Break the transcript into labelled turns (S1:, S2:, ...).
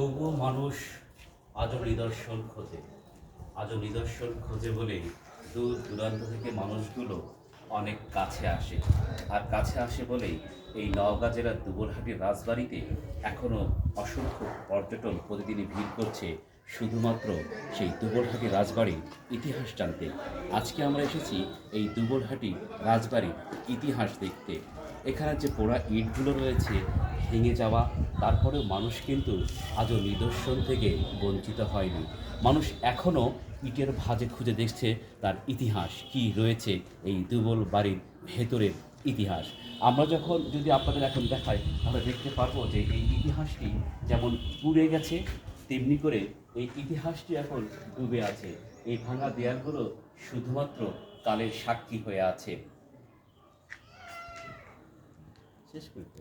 S1: তবুও মানুষ আজও নিদর্শন খোঁজে। আজও নিদর্শন খোঁজে বলেই দূর দূরান্ত থেকে মানুষগুলো অনেক কাছে আসে। আর কাছে আসে বলেই এই নওগাঁ জেলার দুবলহাটির রাজবাড়িতে এখনও অসংখ্য পর্যটন প্রতিদিনই ভিড় করছে শুধুমাত্র সেই দুবলহাটি রাজবাড়ির ইতিহাস জানতে। আজকে আমরা এসেছি এই দুবলহাটি রাজবাড়ির ইতিহাস দেখতে। এখানে যে পোড়া ইটগুলো রয়েছে ভেঙে যাওয়া, তারপরেও মানুষ কিন্তু আজও নিদর্শন থেকে বঞ্চিত হয়নি। মানুষ এখনও ইটের ভাঁজে খুঁজে দেখছে তার ইতিহাস কি রয়েছে, এই দুবল বাড়ির ভেতরের ইতিহাস। আমরা যখন যদি আপনাদের এখন দেখাই তাহলে দেখতে পারবো যে এই ইতিহাসটি যেমন পুড়ে গেছে, তেমনি করে এই ইতিহাসটি এখন ডুবে আছে। এই ভাঙা দেয়ালগুলো শুধুমাত্র কালের সাক্ষী হয়ে আছে। শেষ করতে